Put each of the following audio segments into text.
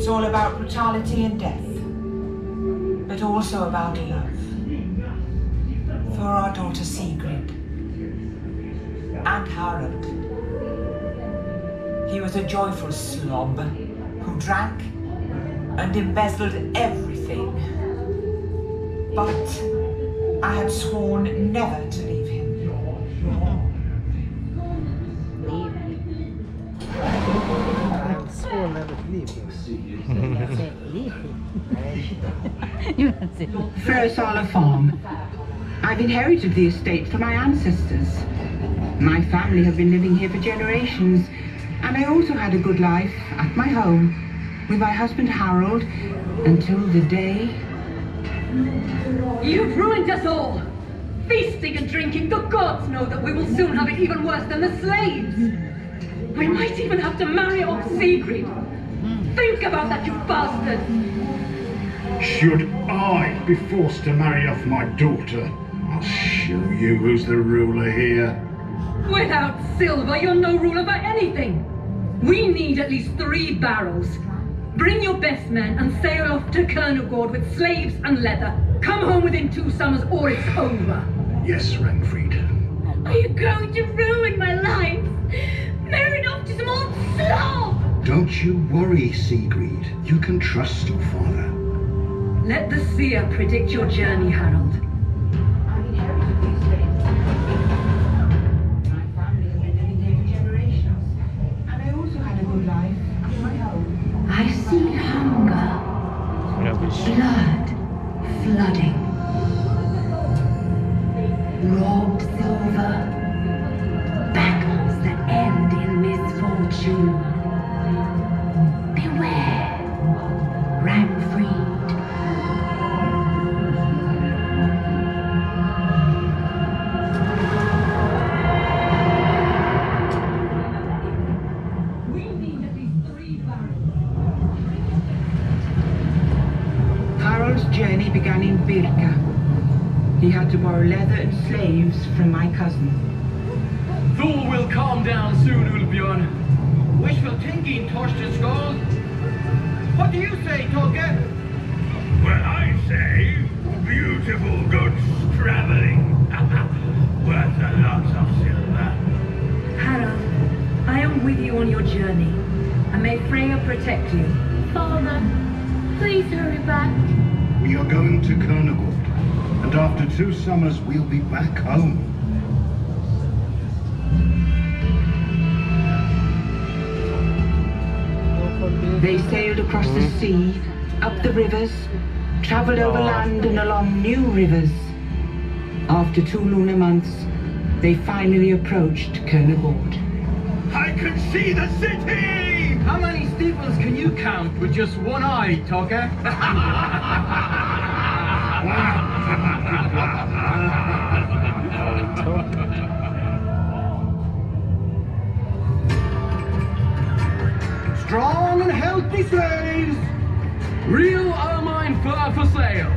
It's all about brutality and death, but also about love. For our daughter Sigrid and Harald. He was a joyful slob who drank and embezzled everything. But I had sworn never to leave him. I've sworn never to leave him. Frosaler Farm. I've inherited the estate from my ancestors. My family have been living here for generations, and I also had a good life at my home with my husband Harold until the day... You've ruined us all! Feasting and drinking, the gods know that we will soon have it even worse than the slaves! We might even have to marry off Sigrid! Think about that, you bastard! Should I be forced to marry off my daughter, I'll show you who's the ruler here. Without silver, you're no ruler for anything! We need at least 3 barrels. Bring your best men and sail off to Kernogård with slaves and leather. Come home within 2 summers or it's over. Yes, Renfried. Are you going to ruin my life? Married off to some old slob! Don't you worry, Sigrid. You can trust your father. Let the seer predict your journey, Harold. I've inherited the estate. My family has been living here for generations, and I also had a good life at my home. I see hunger. Blood flooding. Robbed silver. Battles that end in misfortune. Beware, Ranfried. We need at least 3 barrels. Harold's journey began in Birka. He had to borrow leather and slaves from my cousin. Thor will calm down soon, Ulbjörn. Wishful thinking, Torsten Skål. What do you say, Tolke? Well, I say, beautiful goods traveling. Worth a lot of silver. Harold, I am with you on your journey, and may Freya protect you. Father, please hurry back. We are going to Kernogård, and after 2 summers we'll be back home. They sailed across the sea, up the rivers, travelled over land and along new rivers. After 2 lunar months, they finally approached Kernogård. I can see the city! How many steeples can you count with just one eye, Tolke? Strong and healthy slaves! Real Ermine fur for sale.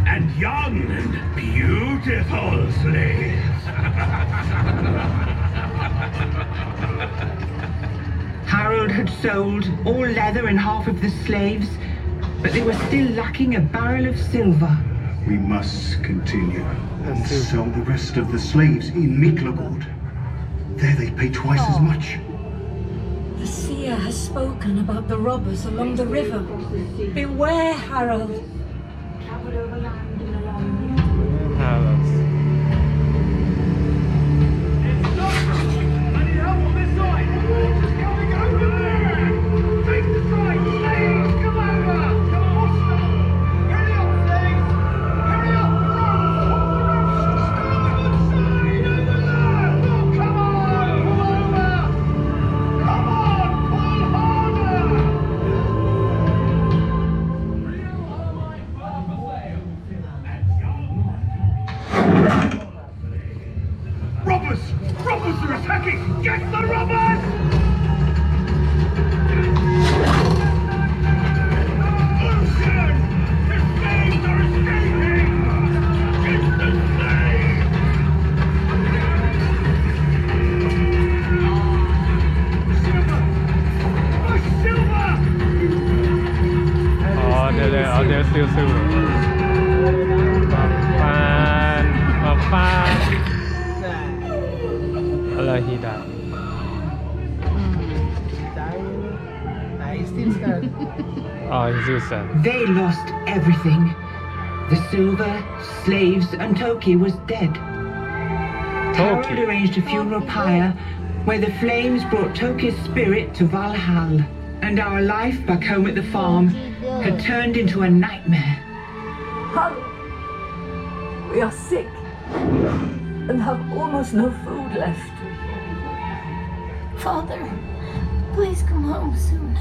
And young and beautiful slaves. Harold had sold all leather and half of the slaves, but they were still lacking a barrel of silver. We must continue and sell the rest of the slaves in Miklagård. There they pay twice as much. The seer has spoken about the robbers along the river. Beware, Harold. Travelled over land and along new I need help on this side. Just coming over there. Take the side, slaves. Come over. Come on. Hurry up, slaves. Hurry up. Starboard side over there. Come on. Pull over. Come on. Pull harder. Real Ermine fur for sale. And young ซิ่วๆมาฟานอะไรฮีดา I still scared. Oh, he's still sad. They lost everything. The silver, slaves, and Toki was dead. Harold Toki? arranged a funeral pyre where the flames brought Toki's spirit to Valhalla, and our life back home at the farm had turned into a nightmare. Harold, we are sick and have almost no food left. Father, please come home soon.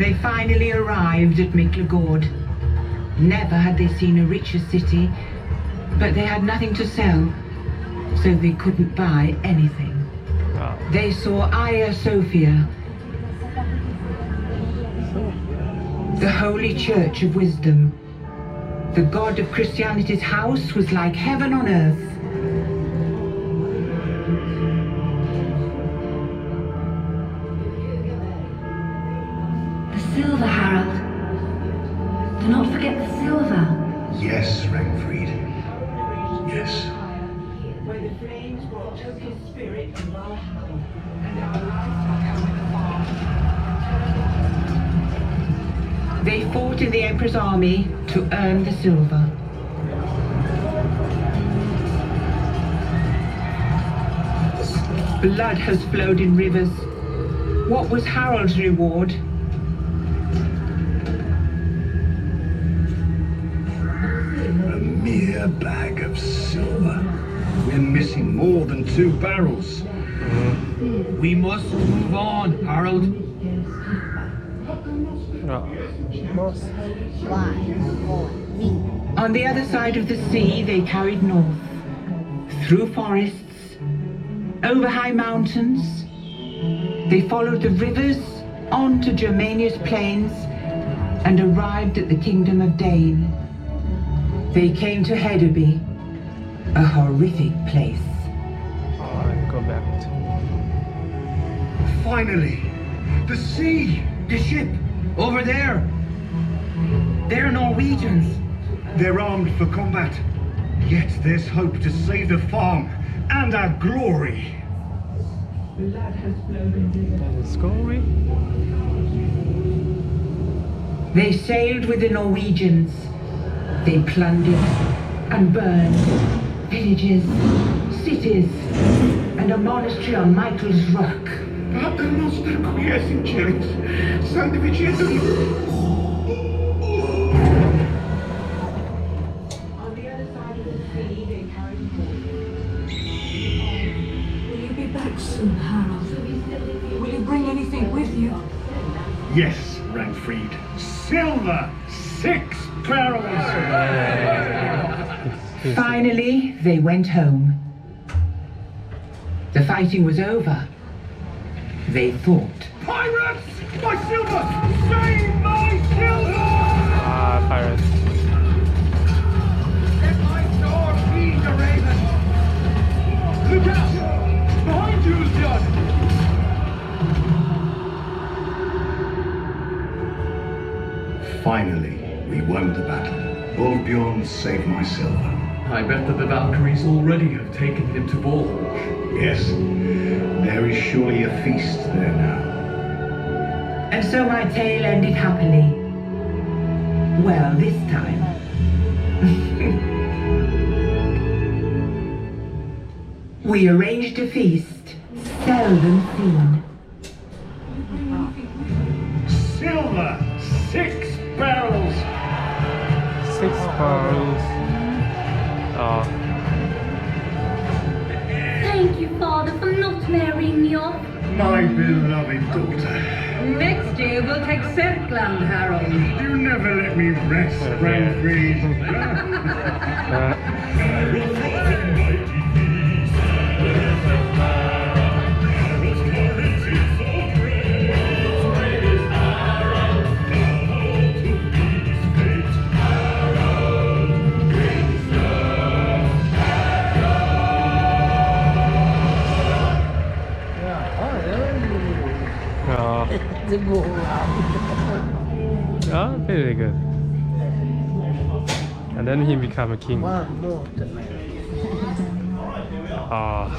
They finally arrived at Miklagård. Never had they seen a richer city, but they had nothing to sell, so they couldn't buy anything. Wow. They saw Hagia Sophia, the holy church of wisdom. The God of Christianity's house was like heaven on earth. The silver, Harold. Do not forget the silver. Yes, Ragnfried. Yes. Where the flames brought Toki's spirit to Valhalla, and our lives back home at the farm. They fought in the Emperor's army to earn the silver. Blood has flowed in rivers. What was Harold's reward? A mere bag of silver. We're missing more than 2 barrels. We must move on, Harold. Oh. On the other side of the sea, they carried north, through forests, over high mountains. They followed the rivers on to Germania's plains and arrived at the kingdom of Dane. They came to Hedeby, a horrific place. Oh, I go back. Finally! The sea! The ship, over there. They're Norwegians. They're armed for combat. Yet there's hope to save the farm and our glory. Story? They sailed with the Norwegians. They plundered and burned villages, cities, and a monastery on Michael's Rock. Pater noster qui es in celis, sanctificetur. On the other side of the sea, they carried wood. Will you be back soon, Harold? Will you bring anything with you? Yes, Ragnfried. Silver! 6 barrels! Finally, they went home. The fighting was over. They thought. Pirates! My silver! Save my silver! Ah, pirates. Let my sword feed the raven. Look out! Behind you, John! Finally, we won the battle. Olbjorn saved my silver. I bet that the Valkyries already have taken him to Valhall. Yes, there is surely a feast there now. And so my tale ended happily. Well, this time. We arranged a feast, seldom seen. Silver! 6 barrels! 6 barrels. Oh. Thank you, Father, for not marrying me off. My beloved daughter. Next year we'll take Serkland, Harold. You never let me rest, Ragnfried. Oh, To go around. oh, very good. And then he become a king. One more tonight. Ah.